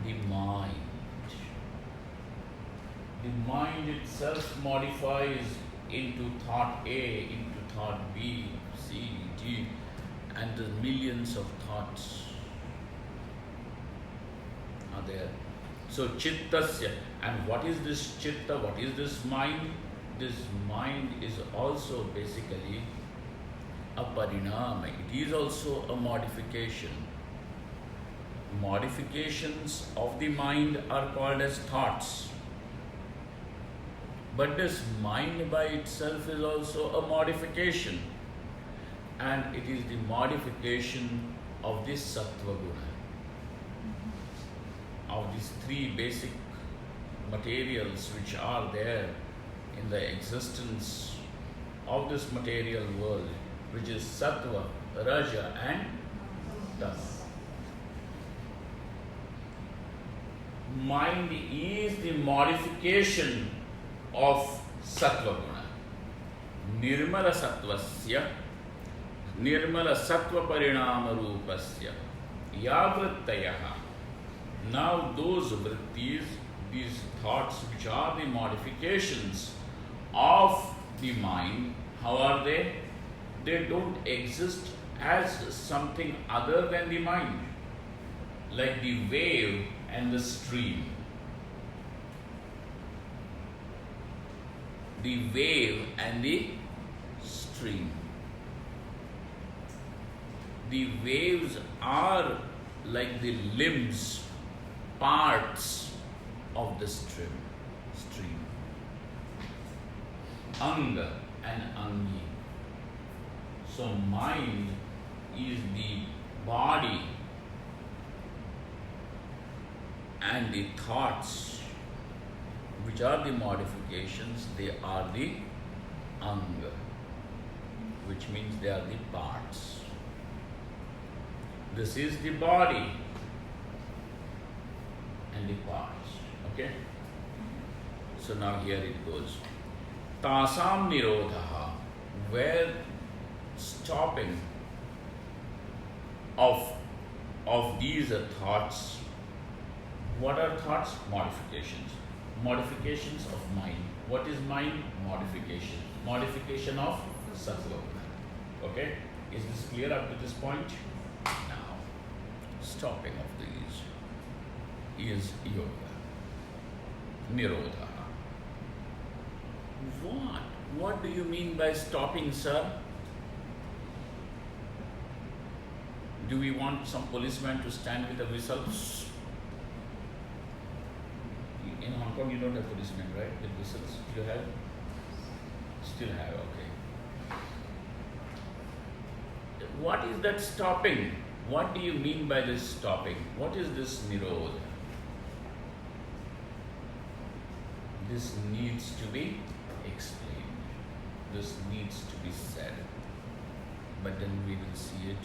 the mind. The mind itself modifies into thought A, into thought B, C, D, and the millions of thoughts are there. So chittasya, and what is this chitta? What is this mind? This mind is also basically a parinama. It is also a modification. Modifications of the mind are called as thoughts. But this mind by itself is also a modification. And it is the modification of this sattva guna. Of these three basic materials which are there in the existence of this material world, which is sattva, raja and tama. Mind is the modification of sattva guna. Nirmala sattvasya, nirmala sattva parinama rupasya, yavrittayaha. Now those vrittis, these thoughts which are the modifications of the mind, how are they? They don't exist as something other than the mind, like the wave and the stream. The wave and the stream. The waves are like the limbs, parts of the stream. Anga and angi. So mind is the body and the thoughts which are the modifications, they are the anga, which means they are the parts. This is the body and the parts. Okay? So now here it goes. Tasam nirodha, where stopping of these thoughts. What are thoughts? Modifications. Modifications of mind. What is mind? Modification. Modification of sattva. Okay? Is this clear up to this point? Now, stopping of these is yoga. Nirodha. What? What do you mean by stopping, sir? Do we want some policeman to stand with a whistle? In Hong Kong Kong you don't have policemen, right? With whistles, you have? Still have, okay. What is that stopping? What do you mean by this stopping? What is this nirodha? This needs to be explained. This needs to be said. But then we will see it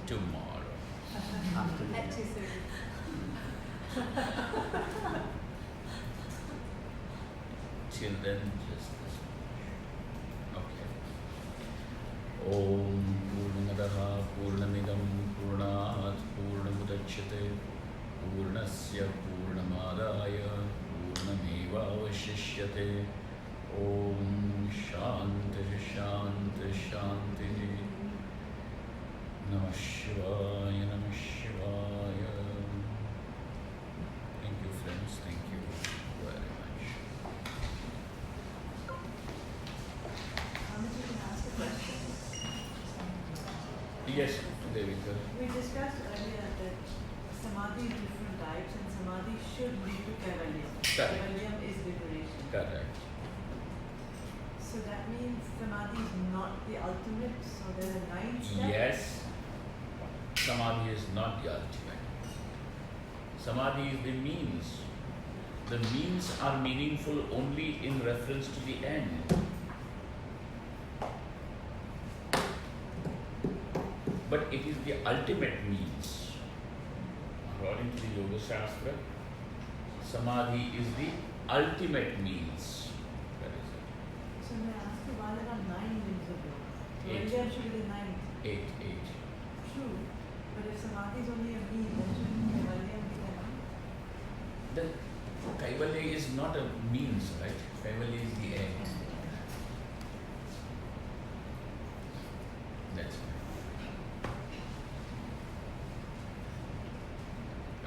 tomorrow. After At the 2:30. Till then, just this much. Okay. Om Purnamadaha Purnamidam Purnat Purnamudachyate Purnasya Purnamadaya Purnameva Vashishyate. Om Shanti Shanti Shanti. Namah Shivaya Namah Shivaya. Thank you, friends. Thank you very much. Swamiji, can I ask a question? Yes, Devika. We discussed earlier that samadhi is different types and samadhi should lead to kaivalya. Correct. Kaivalya is liberation. Correct. So that means samadhi is not the ultimate, so there are 9 steps? Yes, Samadhi is not the ultimate. Samadhi is the means. The means are meaningful only in reference to the end. But it is the ultimate means. According to the Yoga Shastra, Samadhi is the ultimate means. That is So may I ask you why there are 9 limbs of yoga? Eight. Kaivalya should be the 9th. it. 8. True. But if samadhi is only a means, then shouldn't kaivalya be the 9th? The Kaivalya is not a means, right? Kaivalya is the end. That's it.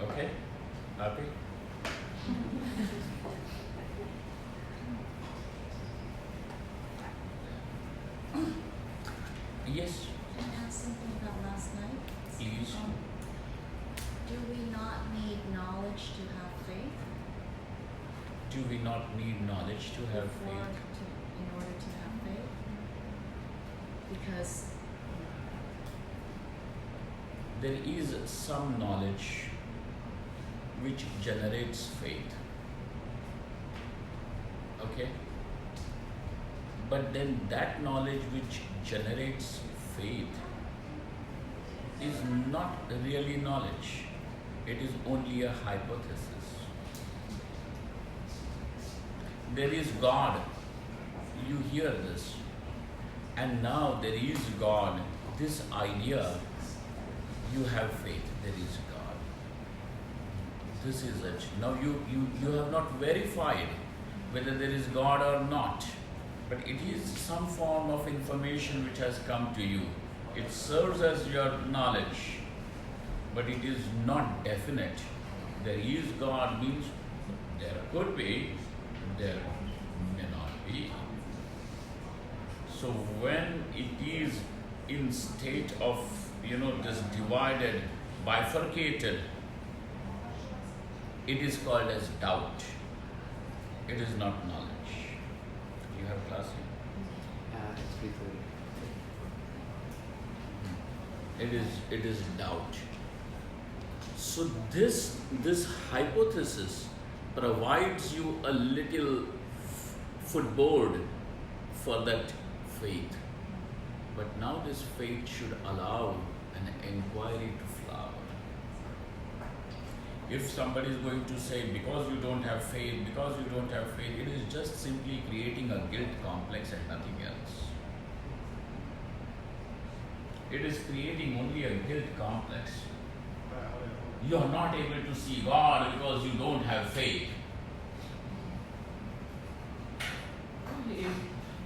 Okay? Happy? Yes, Can I ask something about last night? please. Do we not need knowledge to have faith? Do we not need knowledge to have faith? In order to have faith? Because There is some knowledge which generates faith. Okay? But then that knowledge which generates faith is not really knowledge. It is only a hypothesis. There is God. You hear this. And now there is God. This idea, you have faith. There is God. This is it. Now you have not verified whether there is God or not. But it is some form of information which has come to you. It serves as your knowledge, but it is not definite. There is God means there could be, there may not be. So when it is in state of, this divided, bifurcated, it is called as doubt. It is not knowledge. You have class here? it's 3:30. It is doubt. So this hypothesis provides you a little footboard for that faith. But now this faith should allow an inquiry to flower. If somebody is going to say, because you don't have faith, it is just simply creating a guilt complex and nothing else. It is creating only a guilt complex. You are not able to see God because you don't have faith.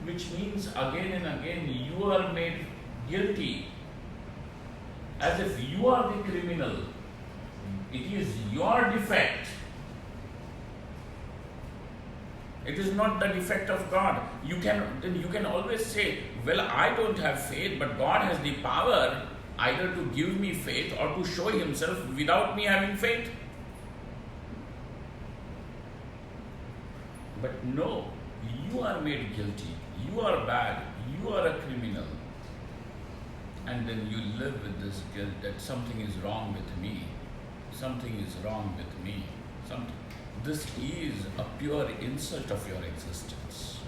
Which means again and again you are made guilty as if you are the criminal. It is your defect. It is not the defect of God. Then you can always say, well, I don't have faith, but God has the power. either to give me faith or to show himself without me having faith. But no, you are made guilty, you are bad, you are a criminal. And then you live with this guilt that something is wrong with me, something is wrong with me. This is a pure insult of your existence.